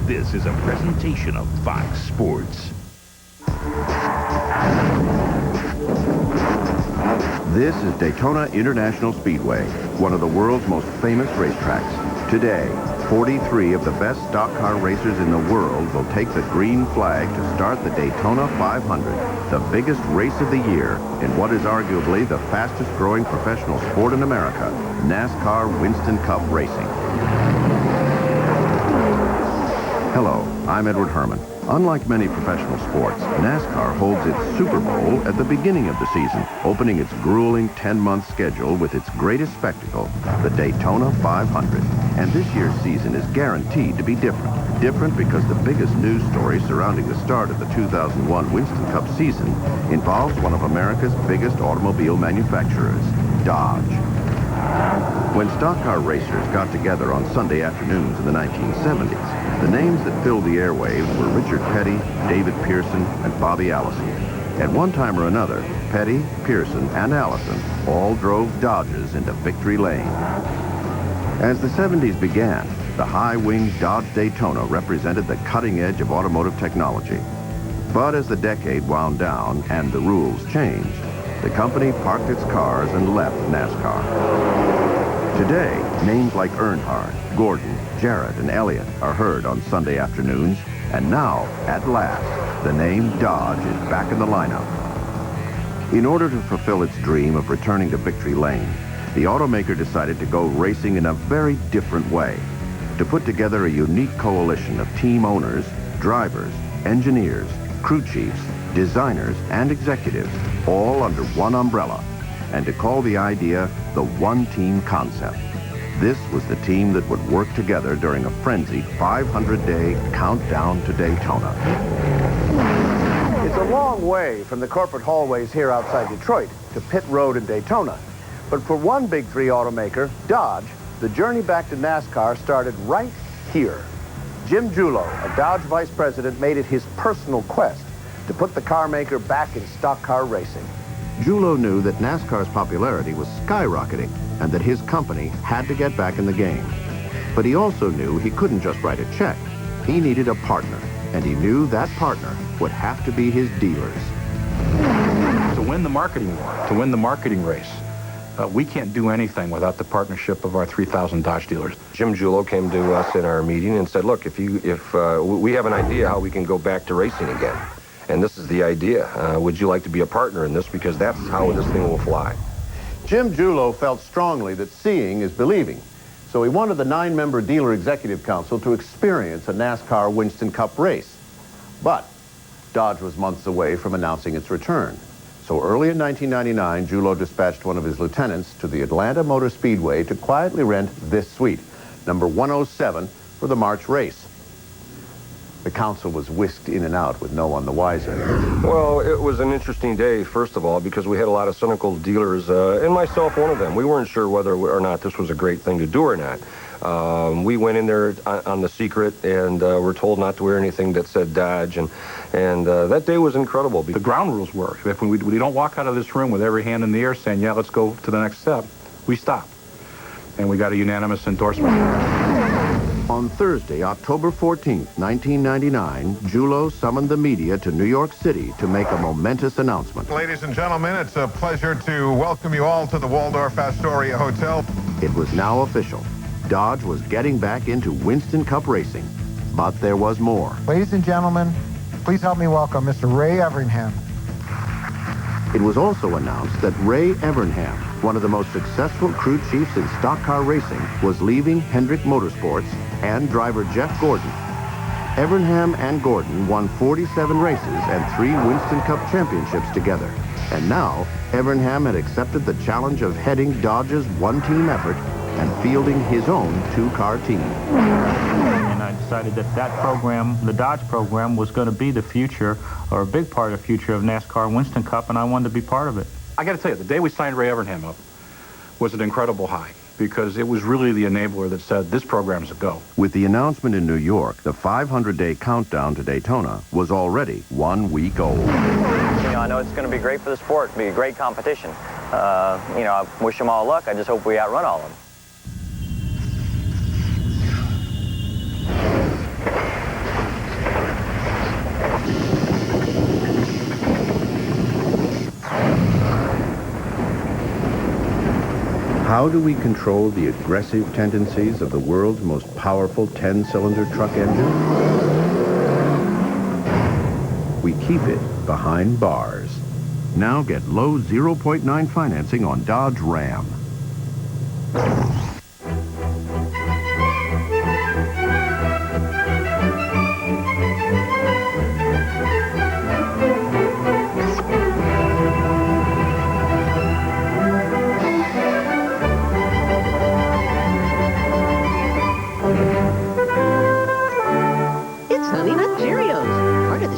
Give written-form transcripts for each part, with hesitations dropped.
This is a presentation of Fox Sports. This is Daytona International Speedway, one of the world's most famous racetracks. Today, 43 of the best stock car racers in the world will take the green flag to start the Daytona 500, the biggest race of the year in what is arguably the fastest growing professional sport in America, NASCAR Winston Cup racing. Hello, I'm Edward Herrmann. Unlike many professional sports, NASCAR holds its Super Bowl at the beginning of the season, opening its grueling 10-month schedule with its greatest spectacle, the Daytona 500. And this year's season is guaranteed to be different. Different because the biggest news story surrounding the start of the 2001 Winston Cup season involves one of America's biggest automobile manufacturers, Dodge. When stock car racers got together on Sunday afternoons in the 1970s, the names that filled the airwaves were Richard Petty, David Pearson, and Bobby Allison. At one time or another, Petty, Pearson, and Allison all drove Dodges into victory lane. As the 70s began, the high-winged Dodge Daytona represented the cutting edge of automotive technology. But as the decade wound down and the rules changed, the company parked its cars and left NASCAR. Today, names like Earnhardt, Gordon, Jarrett, and Elliott are heard on Sunday afternoons, and now, at last, the name Dodge is back in the lineup. In order to fulfill its dream of returning to victory lane, the automaker decided to go racing in a very different way, to put together a unique coalition of team owners, drivers, engineers, crew chiefs, designers, and executives, all under one umbrella, and to call the idea the one-team concept. This was the team that would work together during a frenzied 500-day countdown to Daytona. It's a long way from the corporate hallways here outside Detroit to Pit Road in Daytona. But for one Big Three automaker, Dodge, the journey back to NASCAR started right here. Jim Julo, a Dodge vice president, made it his personal quest to put the car maker back in stock car racing. Julo knew that NASCAR's popularity was skyrocketing and that his company had to get back in the game. But he also knew he couldn't just write a check. He needed a partner, and he knew that partner would have to be his dealers. To win the marketing war, to win the marketing race, we can't do anything without the partnership of our 3,000 Dodge dealers. Jim Julo came to us in our meeting and said, look, if we have an idea how we can go back to racing again. And this is the idea. Would you like to be a partner in this? Because that's how this thing will fly. Jim Julo felt strongly that seeing is believing. So he wanted the 9-member dealer executive council to experience a NASCAR Winston Cup race. But Dodge was months away from announcing its return. So early in 1999, Julo dispatched one of his lieutenants to the Atlanta Motor Speedway to quietly rent this suite, number 107, for the March race. The council was whisked in and out with no one the wiser. Well, it was an interesting day, first of all, because we had a lot of cynical dealers, and myself one of them. We weren't sure whether or not this was a great thing to do or not. We went in there on the secret and were told not to wear anything that said Dodge, and that day was incredible. The ground rules were, if we don't walk out of this room with every hand in the air saying, yeah, let's go to the next step, we stop. And we got a unanimous endorsement. On Thursday, October 14th, 1999, Julo summoned the media to New York City to make a momentous announcement. Ladies and gentlemen, it's a pleasure to welcome you all to the Waldorf Astoria Hotel. It was now official. Dodge was getting back into Winston Cup racing. But there was more. Ladies and gentlemen, please help me welcome Mr. Ray Evernham. It was also announced that Ray Evernham, one of the most successful crew chiefs in stock car racing, was leaving Hendrick Motorsports and driver Jeff Gordon. Evernham and Gordon won 47 races and 3 Winston Cup championships together. And now, Evernham had accepted the challenge of heading Dodge's one-team effort and fielding his own 2-car team. And I decided that that program, the Dodge program, was going to be the future, or a big part of the future of NASCAR Winston Cup, and I wanted to be part of it. I got to tell you, the day we signed Ray Evernham up was an incredible high, because it was really the enabler that said, this program's a go. With the announcement in New York, the 500-day countdown to Daytona was already 1 week old. I know it's going to be great for the sport, be a great competition. I wish them all luck. I just hope we outrun all of them. How do we control the aggressive tendencies of the world's most powerful 10-cylinder truck engine? We keep it behind bars. Now get low 0.9 financing on Dodge Ram.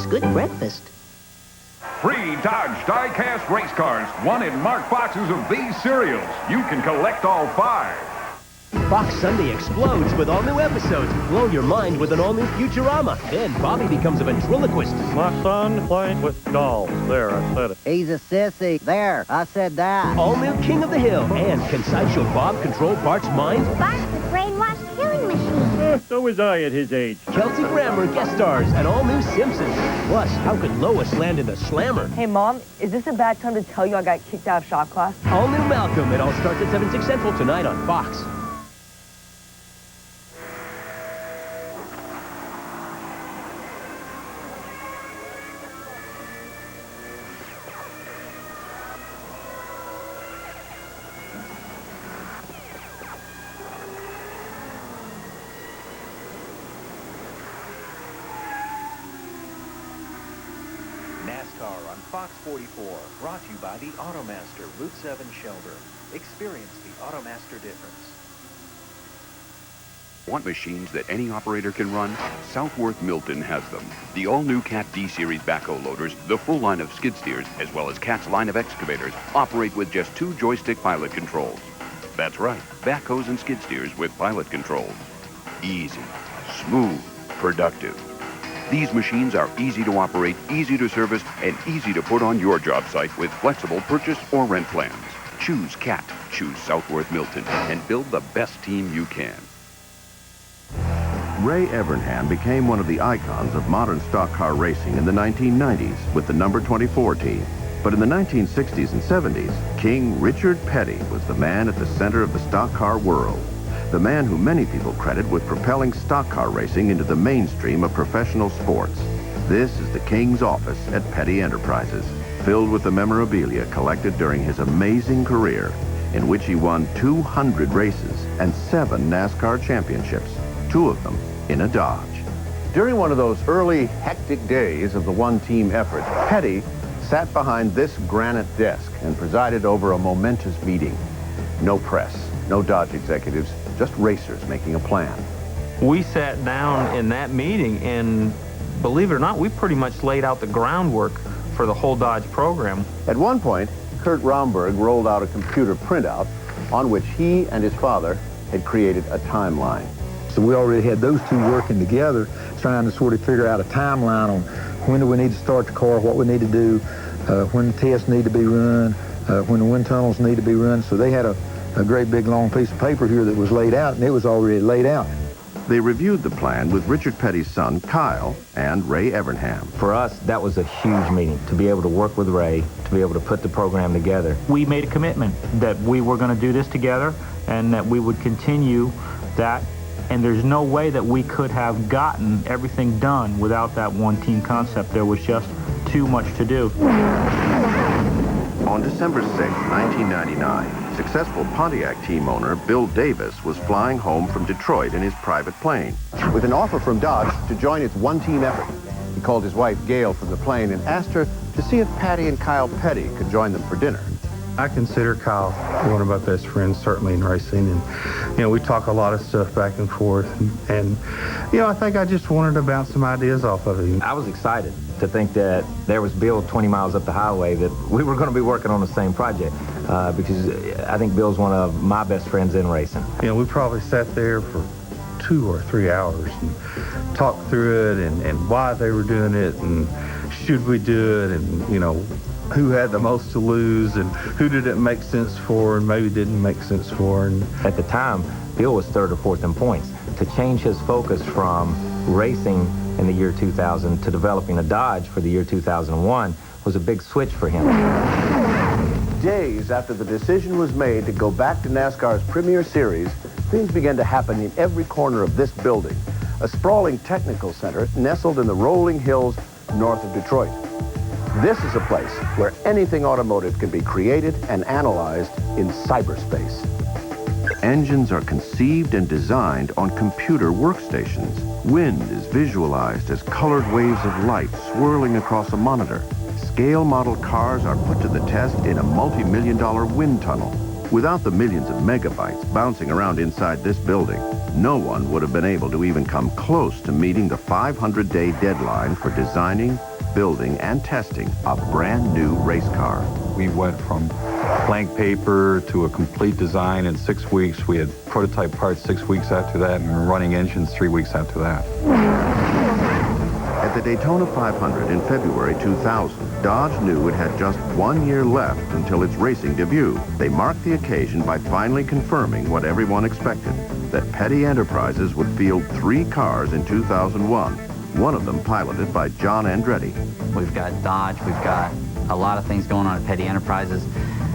Good breakfast. Free Dodge die-cast race cars, won in marked boxes of these cereals. You can collect all 5. Fox Sunday explodes with all new episodes. Blow your mind with an all-new Futurama. Then Bobby becomes a ventriloquist. My son playing with dolls. There, I said it. He's a sissy. There, I said that. All-new King of the Hill. And can Sideshow Bob control Bart's mind? Bart's a brainwashed killing machine. So was I at his age. Kelsey Grammer guest stars and all-new Simpsons. Plus, how could Lois land in the slammer? Hey, Mom, is this a bad time to tell you I got kicked out of shop class? All-new Malcolm. It all starts at 7/6 Central tonight on Fox. NASCAR on Fox 44, brought to you by the Automaster, Route 7 Shelburne. Experience the Automaster difference. Want machines that any operator can run? Southworth Milton has them. The all-new Cat D Series backhoe loaders, the full line of skid steers, as well as Cat's line of excavators, operate with just 2 joystick pilot controls. That's right, backhoes and skid steers with pilot controls. Easy, smooth, productive. These machines are easy to operate, easy to service, and easy to put on your job site with flexible purchase or rent plans. Choose Cat, choose Southworth Milton, and build the best team you can. Ray Evernham became one of the icons of modern stock car racing in the 1990s with the number 24 team. But in the 1960s and 70s, King Richard Petty was the man at the center of the stock car world. The man who many people credit with propelling stock car racing into the mainstream of professional sports. This is the King's office at Petty Enterprises, filled with the memorabilia collected during his amazing career, in which he won 200 races and 7 NASCAR championships, 2 of them in a Dodge. During one of those early, hectic days of the one-team effort, Petty sat behind this granite desk and presided over a momentous meeting. No press, no Dodge executives, just racers making a plan. We sat down in that meeting and, believe it or not, we pretty much laid out the groundwork for the whole Dodge program. At one point, Kurt Romberg rolled out a computer printout on which he and his father had created a timeline. So we already had those two working together, trying to sort of figure out a timeline on when do we need to start the car, what we need to do, when the tests need to be run, when the wind tunnels need to be run. So they had a great big long piece of paper here that was laid out, and it was already laid out. They reviewed the plan with Richard Petty's son, Kyle, and Ray Evernham. For us, that was a huge meeting, to be able to work with Ray, to be able to put the program together. We made a commitment that we were going to do this together and that we would continue that, and there's no way that we could have gotten everything done without that one-team concept. There was just too much to do. On December 6, 1999, successful Pontiac team owner Bill Davis was flying home from Detroit in his private plane. With an offer from Dodge to join its one-team effort, he called his wife Gail from the plane and asked her to see if Patty and Kyle Petty could join them for dinner. I consider Kyle one of my best friends, certainly in racing, and we talk a lot of stuff back and forth, and I think I just wanted to bounce some ideas off of him. I was excited to think that there was Bill 20 miles up the highway, that we were going to be working on the same project, because I think Bill's one of my best friends in racing. We probably sat there for 2 or 3 hours and talked through it and why they were doing it and should we do it and, who had the most to lose and who did it make sense for and maybe didn't make sense for. And at the time, Bill was 3rd or 4th in points. To change his focus from racing in the year 2000 to developing a Dodge for the year 2001 was a big switch for him. days after the decision was made to go back to NASCAR's Premier Series, things began to happen in every corner of this building, a sprawling technical center nestled in the rolling hills north of Detroit. This is a place where anything automotive can be created and analyzed in cyberspace. Engines are conceived and designed on computer workstations. Wind is visualized as colored waves of light swirling across a monitor. Scale model cars are put to the test in a multi-million-dollar wind tunnel. Without the millions of megabytes bouncing around inside this building, no one would have been able to even come close to meeting the 500-day deadline for designing, building, and testing a brand new race car. We went from blank paper to a complete design in 6 weeks. We had prototype parts 6 weeks after that, and we were running engines 3 weeks after that. At the Daytona 500 in February 2000, Dodge knew it had just 1 year left until its racing debut. They marked the occasion by finally confirming what everyone expected, that Petty Enterprises would field 3 cars in 2001, one of them piloted by John Andretti. We've got Dodge, we've got a lot of things going on at Petty Enterprises.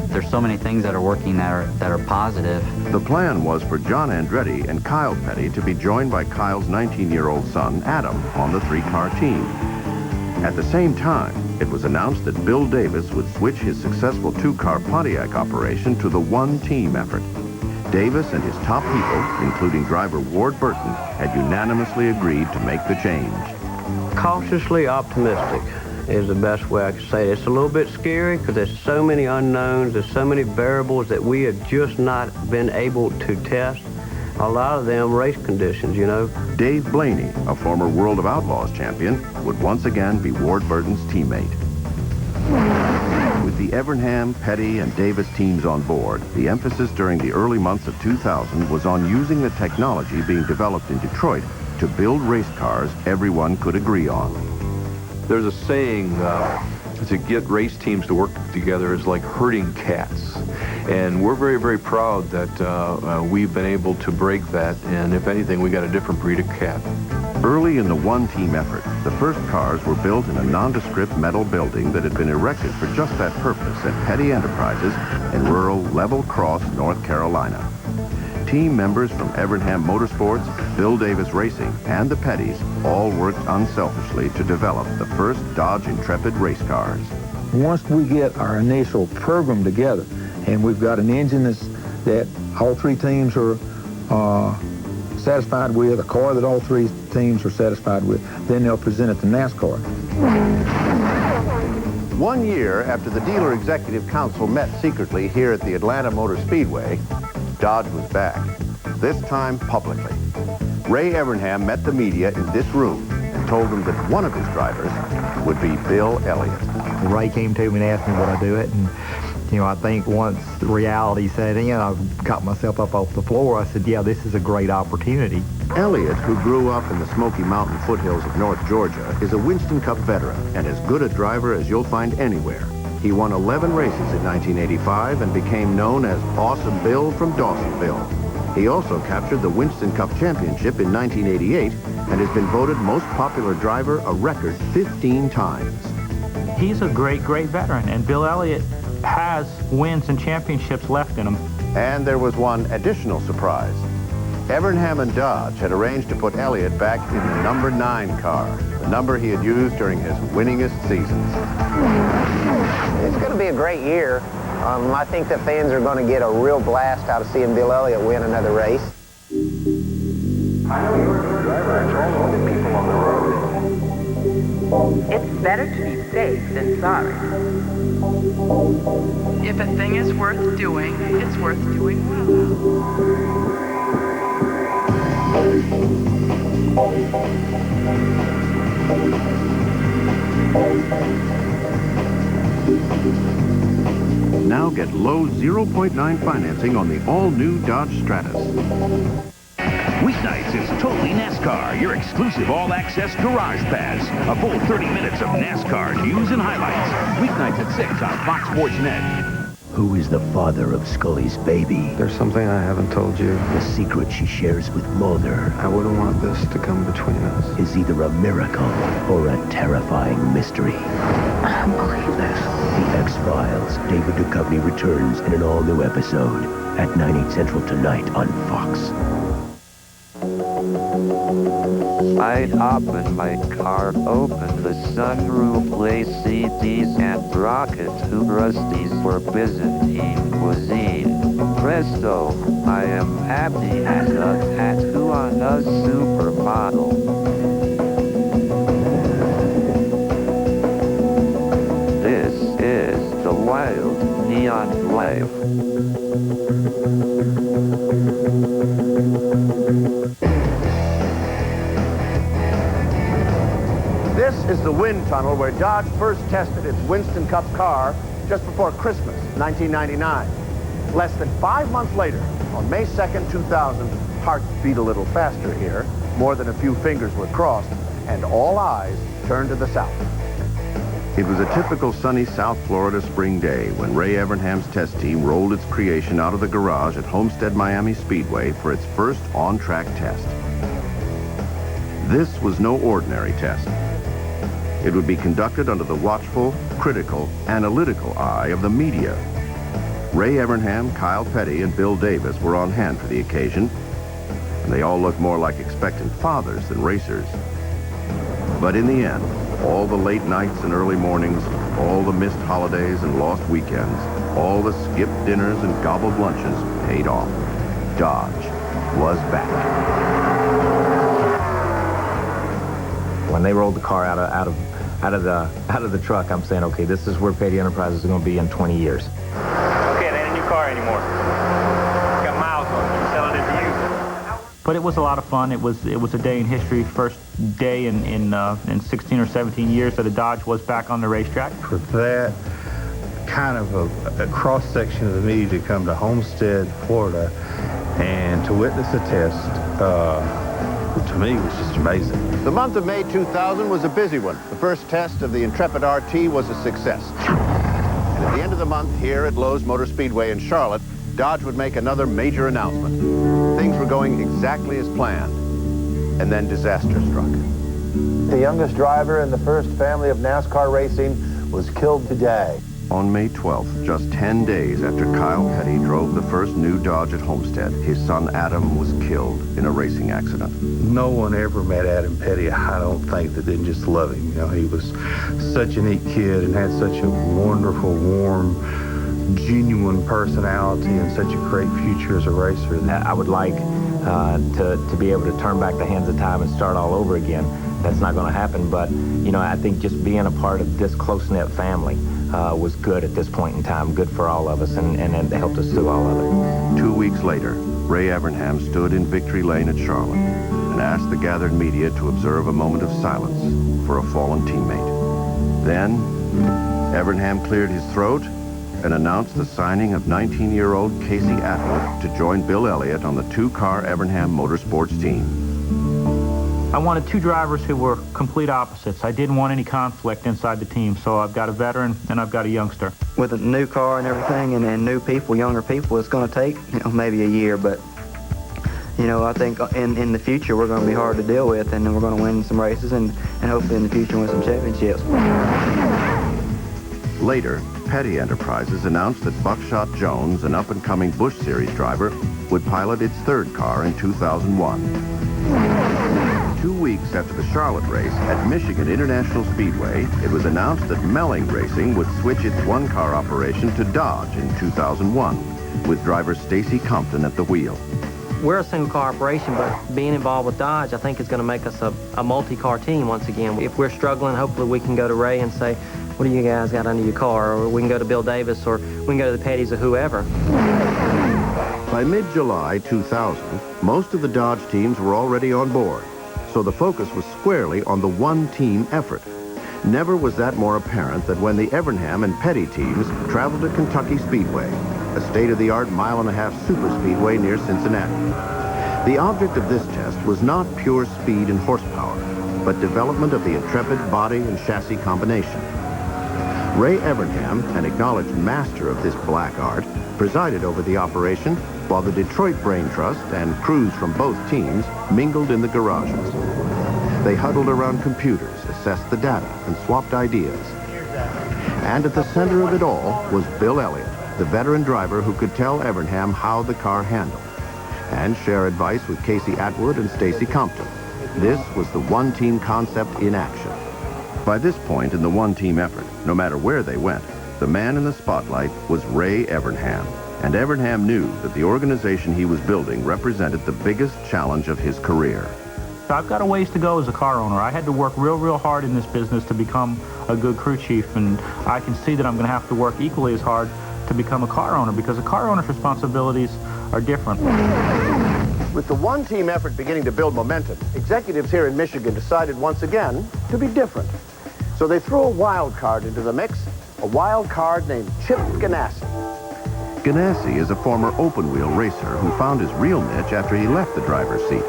There's so many things that are working that are positive. The plan was for John Andretti and Kyle Petty to be joined by Kyle's 19-year-old son, Adam, on the 3-car team. At the same time, it was announced that Bill Davis would switch his successful 2-car Pontiac operation to the one-team effort. Davis and his top people, including driver Ward Burton, had unanimously agreed to make the change. Cautiously optimistic is the best way I could say it. It's a little bit scary because there's so many unknowns, there's so many variables that we have just not been able to test. A lot of them race conditions, you know. Dave Blaney, a former World of Outlaws champion, would once again be Ward Burton's teammate. With the Evernham, Petty, and Davis teams on board, the emphasis during the early months of 2000 was on using the technology being developed in Detroit to build race cars everyone could agree on. There's a saying, to get race teams to work together is like herding cats. And we're very, very proud that we've been able to break that, and if anything, we got a different breed of cat. Early in the one-team effort, the first cars were built in a nondescript metal building that had been erected for just that purpose at Petty Enterprises in rural Level Cross, North Carolina. Team members from Evernham Motorsports, Bill Davis Racing, and the Pettys all worked unselfishly to develop the first Dodge Intrepid race cars. Once we get our initial program together, and we've got an engine that all 3 teams are satisfied with, a car that all 3 teams are satisfied with, then they'll present it to NASCAR. 1 year after the Dealer Executive Council met secretly here at the Atlanta Motor Speedway, Dodge was back, this time publicly. Ray Evernham met the media in this room and told them that one of his drivers would be Bill Elliott. Ray came to me and asked me would I do it, and I think once the reality set in, I got myself up off the floor. I said, yeah, this is a great opportunity. Elliott, who grew up in the Smoky Mountain foothills of North Georgia, is a Winston Cup veteran and as good a driver as you'll find anywhere. He won 11 races in 1985 and became known as Awesome Bill from Dawsonville. He also captured the Winston Cup Championship in 1988 and has been voted most popular driver a record 15 times. He's a great, great veteran, and Bill Elliott has wins and championships left in him. And there was one additional surprise. Evernham and Dodge had arranged to put Elliott back in the number 9 car, the number he had used during his winningest seasons. It's going to be a great year. I think the fans are going to get a real blast out of seeing Bill Elliott win another race. I know you're a good driver. It's all the people on the road. It's better to be safe than sorry. If a thing is worth doing, it's worth doing well. Now get low 0.9 financing on the all-new Dodge Stratus. Weeknights is totally NASCAR, your exclusive all-access garage pass. A full 30 minutes of NASCAR news and highlights. Weeknights at 6 on Fox Sports Net. Who is the father of Scully's baby? There's something I haven't told you. The secret she shares with Mulder. I wouldn't want this to come between us. is either a miracle or a terrifying mystery. I don't believe this. The X-Files, David Duchovny returns in an all-new episode at 9/8 Central tonight on Fox. I'd open my car, open the sunroof, play CDs and rockets to Rusty's for Byzantine cuisine. Presto, I am happy as a tattoo on a supermodel. This is the wild neon life. This is the wind tunnel where Dodge first tested its Winston Cup car just before Christmas, 1999. Less than 5 months later, on May 2nd, 2000, hearts beat a little faster here, more than a few fingers were crossed, and all eyes turned to the south. It was a typical sunny South Florida spring day when Ray Evernham's test team rolled its creation out of the garage at Homestead Miami Speedway for its first on-track test. This was no ordinary test. It would be conducted under the watchful, critical, analytical eye of the media. Ray Evernham, Kyle Petty, and Bill Davis were on hand for the occasion, and they all looked more like expectant fathers than racers. But in the end, all the late nights and early mornings, all the missed holidays and lost weekends, all the skipped dinners and gobbled lunches paid off. Dodge was back. When they rolled the car out of the truck, I'm saying, okay, this is where Petty Enterprises is going to be in 20 years. Okay, it ain't a new car anymore. It's got miles on it. I'm selling it to you. But it was a lot of fun. It was a day in history. First day in 16 or 17 years that a Dodge was back on the racetrack. For that kind of a cross-section of the media to come to Homestead, Florida, and to witness a test, to me, was just amazing. The month of May 2000 was a busy one. The first test of the Intrepid RT was a success. And at the end of the month here at Lowe's Motor Speedway in Charlotte, Dodge would make another major announcement. Things were going exactly as planned. And then disaster struck. The youngest driver in the first family of NASCAR racing was killed today. On May 12th, just 10 days after Kyle Petty drove the first new Dodge at Homestead, his son Adam was killed in a racing accident. No one ever met Adam Petty, I don't think, that didn't just love him. You know, he was such a neat kid and had such a wonderful, warm, genuine personality and such a great future as a racer. I would like to be able to turn back the hands of time and start all over again. That's not going to happen, but, you know, I think just being a part of this close-knit family was good at this point in time, good for all of us, and it helped us through all of it. 2 weeks later, Ray Evernham stood in Victory Lane at Charlotte and asked the gathered media to observe a moment of silence for a fallen teammate. Then, Evernham cleared his throat and announced the signing of 19-year-old Casey Atwood to join Bill Elliott on the two-car Evernham Motorsports team. I wanted two drivers who were complete opposites. I didn't want any conflict inside the team, so I've got a veteran and I've got a youngster. With a new car and everything and new people, younger people, it's going to take, maybe a year, but, I think in the future we're going to be hard to deal with, and then we're going to win some races and hopefully in the future win some championships. Later, Petty Enterprises announced that Buckshot Jones, an up-and-coming Busch Series driver, would pilot its third car in 2001. 2 weeks after the Charlotte race at Michigan International Speedway, it was announced that Melling Racing would switch its one-car operation to Dodge in 2001, with driver Stacy Compton at the wheel. We're a single-car operation, but being involved with Dodge, I think, is going to make us a multi-car team once again. If we're struggling, hopefully we can go to Ray and say, what do you guys got under your car? Or we can go to Bill Davis, or we can go to the Pettys or whoever. By mid-July 2000, most of the Dodge teams were already on board, so the focus was squarely on the one-team effort. Never was that more apparent than when the Evernham and Petty teams traveled to Kentucky Speedway, a state-of-the-art mile-and-a-half superspeedway near Cincinnati. The object of this test was not pure speed and horsepower, but development of the Intrepid body and chassis combination. Ray Evernham, an acknowledged master of this black art, presided over the operation, while the Detroit Brain Trust and crews from both teams mingled in the garages. They huddled around computers, assessed the data, and swapped ideas. And at the center of it all was Bill Elliott, the veteran driver who could tell Evernham how the car handled, and share advice with Casey Atwood and Stacy Compton. This was the one-team concept in action. By this point in the one-team effort, no matter where they went, the man in the spotlight was Ray Evernham. And Evernham knew that the organization he was building represented the biggest challenge of his career. I've got a ways to go as a car owner. I had to work real hard in this business to become a good crew chief, and I can see that I'm going to have to work equally as hard to become a car owner, because a car owner's responsibilities are different. With the one-team effort beginning to build momentum, executives here in Michigan decided once again to be different. So they threw a wild card into the mix, a wild card named Chip Ganassi. Ganassi is a former open-wheel racer who found his real niche after he left the driver's seat.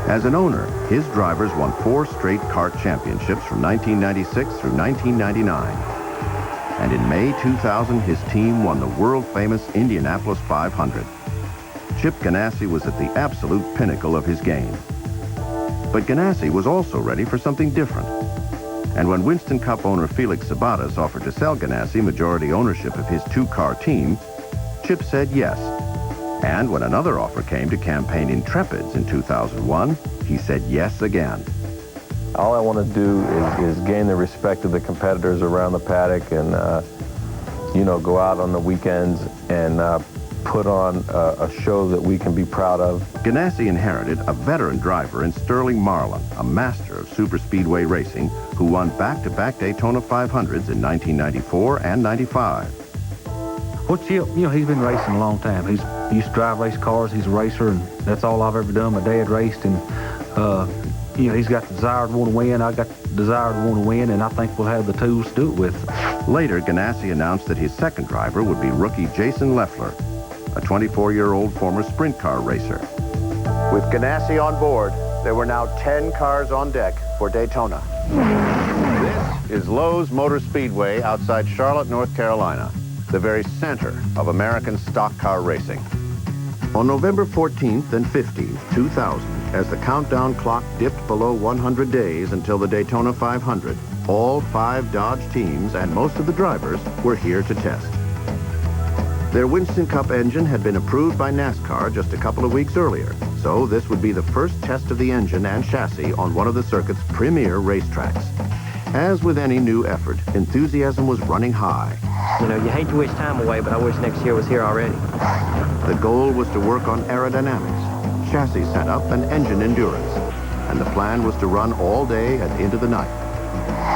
As an owner, his drivers won 4 straight kart championships from 1996 through 1999. And in May 2000, his team won the world-famous Indianapolis 500. Chip Ganassi was at the absolute pinnacle of his game. But Ganassi was also ready for something different. And when Winston Cup owner Felix Sabates offered to sell Ganassi majority ownership of his 2-car team, Chip said yes. And when another offer came to campaign Intrepids in 2001, he said yes again. All I want to do is gain the respect of the competitors around the paddock and, you know, go out on the weekends and put on a show that we can be proud of. Ganassi inherited a veteran driver in Sterling Marlin, a master of superspeedway racing, who won back-to-back Daytona 500s in 1994 and 95. Well, Chip, you know, he's been racing a long time. He used to drive race cars. He's a racer, and that's all I've ever done. My dad raced, and, you know, he's got the desire to want to win. I got the desire to want to win, and I think we'll have the tools to do it with. Later, Ganassi announced that his second driver would be rookie Jason Leffler, a 24-year-old former sprint car racer. With Ganassi on board, there were now 10 cars on deck for Daytona. This is Lowe's Motor Speedway outside Charlotte, North Carolina, the very center of American stock car racing. On November 14th and 15th, 2000, as the countdown clock dipped below 100 days until the Daytona 500, all 5 Dodge teams and most of the drivers were here to test. Their Winston Cup engine had been approved by NASCAR just a couple of weeks earlier, so this would be the first test of the engine and chassis on one of the circuit's premier racetracks. As with any new effort, enthusiasm was running high. You know, you hate to wish time away, but I wish next year was here already. The goal was to work on aerodynamics, chassis setup, and engine endurance. And the plan was to run all day and into the night.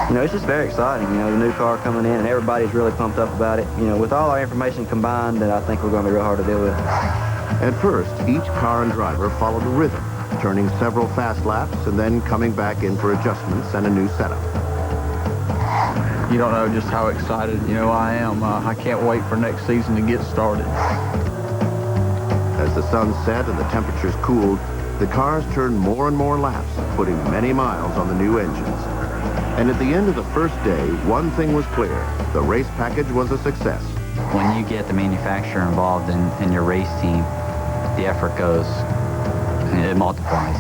You know, it's just very exciting, you know, the new car coming in, and everybody's really pumped up about it. You know, with all our information combined, that I think we're going to be real hard to deal with. At first, each car and driver followed a rhythm, turning several fast laps and then coming back in for adjustments and a new setup. You don't know just how excited, you know, I am. I can't wait for next season to get started. As the sun set and the temperatures cooled, the cars turned more and more laps, putting many miles on the new engines. And at the end of the first day, one thing was clear. The race package was a success. When you get the manufacturer involved in your race team, the effort goes, it multiplies.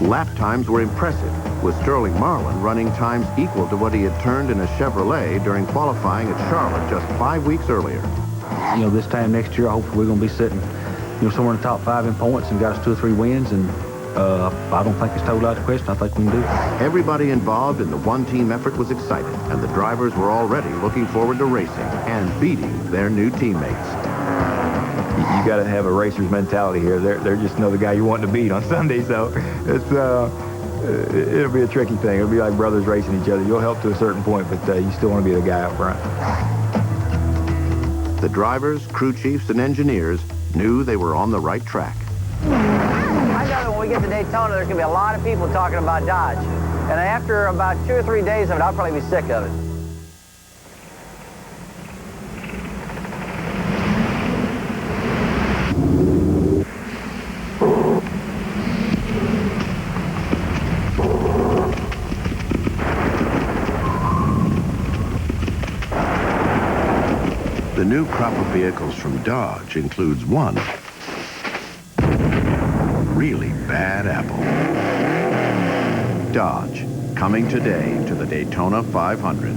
Lap times were impressive, with Sterling Marlin running times equal to what he had turned in a Chevrolet during qualifying at Charlotte just 5 weeks earlier. You know, this time next year, hopefully we're going to be sitting, you know, somewhere in the top 5 in points and got us 2 or 3 wins, and I don't think it's totally out of question. I think we can do it. Everybody involved in the one-team effort was excited, and the drivers were already looking forward to racing and beating their new teammates. You got to have a racer's mentality here. They're just another guy you want to beat on Sunday, so it'll be a tricky thing. It'll be like brothers racing each other. You'll help to a certain point, but you still want to be the guy up front. The drivers, crew chiefs, and engineers knew they were on the right track. I know that when we get to Daytona, there's going to be a lot of people talking about Dodge. And after about 2 or 3 days of it, I'll probably be sick of it. The new crop of vehicles from Dodge includes one really bad apple. Dodge, coming today to the Daytona 500.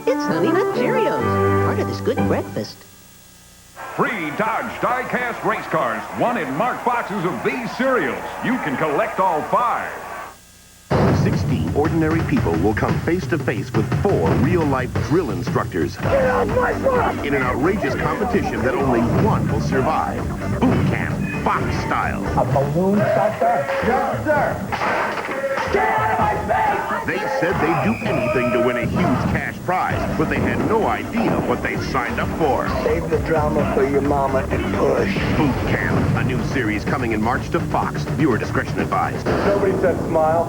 It's Honey Nut Cheerios, part of this good breakfast. Free Dodge die-cast race cars, one in marked boxes of these cereals. You can collect all 5. 60 ordinary people will come face-to-face with 4 real-life drill instructors in an outrageous competition that only one will survive. Boot camp, Fox style. A balloon sucker? Yes, sir. Get out of my face! They said they'd do anything to win a huge cash prize, but they had no idea what they signed up for. Save the drama for your mama and push. Boot camp, a new series coming in March to Fox. Viewer discretion advised. Nobody said smile.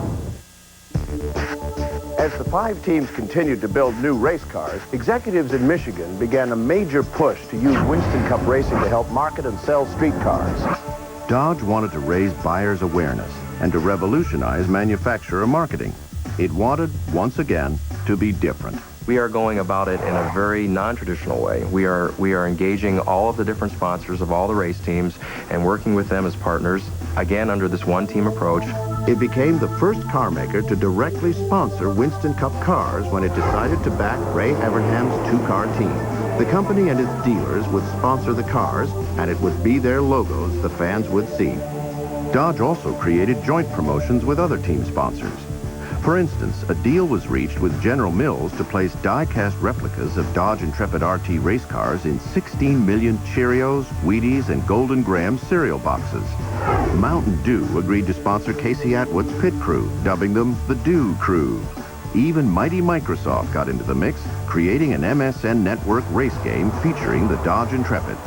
As the 5 teams continued to build new race cars, executives in Michigan began a major push to use Winston Cup racing to help market and sell street cars. Dodge wanted to raise buyers' awareness and to revolutionize manufacturer marketing. It wanted, once again, to be different. We are going about it in a very non-traditional way. We are engaging all of the different sponsors of all the race teams and working with them as partners, again under this one-team approach. It became the first car maker to directly sponsor Winston Cup cars when it decided to back Ray Evernham's 2-car team. The company and its dealers would sponsor the cars, and it would be their logos the fans would see. Dodge also created joint promotions with other team sponsors. For instance, a deal was reached with General Mills to place die-cast replicas of Dodge Intrepid RT race cars in 16 million Cheerios, Wheaties, and Golden Graham cereal boxes. Mountain Dew agreed to sponsor Casey Atwood's pit crew, dubbing them the Dew Crew. Even mighty Microsoft got into the mix, creating an MSN network race game featuring the Dodge Intrepid.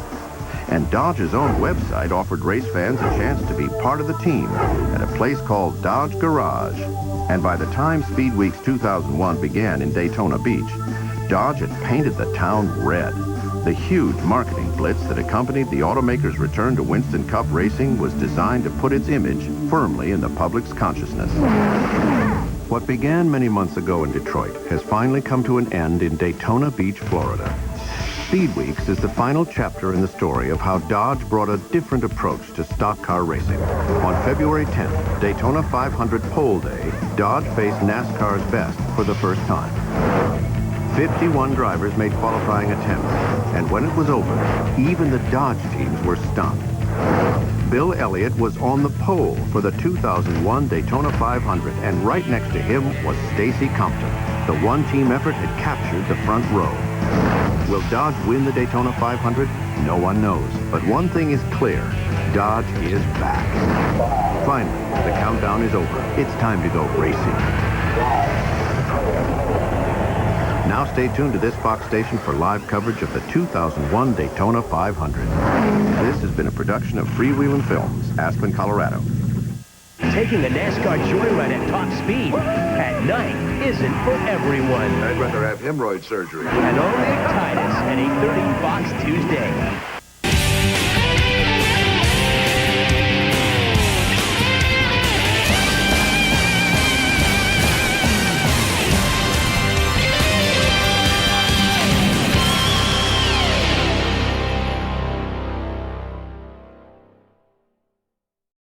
And Dodge's own website offered race fans a chance to be part of the team at a place called Dodge Garage. And by the time Speed Weeks 2001 began in Daytona Beach, Dodge had painted the town red. The huge marketing blitz that accompanied the automaker's return to Winston Cup racing was designed to put its image firmly in the public's consciousness. What began many months ago in Detroit has finally come to an end in Daytona Beach, Florida. Speed Weeks is the final chapter in the story of how Dodge brought a different approach to stock car racing. On February 10th, Daytona 500 pole day, Dodge faced NASCAR's best for the first time. 51 drivers made qualifying attempts, and when it was over, even the Dodge teams were stunned. Bill Elliott was on the pole for the 2001 Daytona 500, and right next to him was Stacy Compton. The one-team effort had captured the front row. Will Dodge win the Daytona 500? No one knows. But one thing is clear. Dodge is back. Finally, the countdown is over. It's time to go racing. Now stay tuned to this Fox station for live coverage of the 2001 Daytona 500. This has been a production of Freewheelin' Films, Aspen, Colorado. Taking a NASCAR joyride at top speed at night isn't for everyone. I'd rather have hemorrhoid surgery. And only at Titus at 8:30 Fox Tuesday.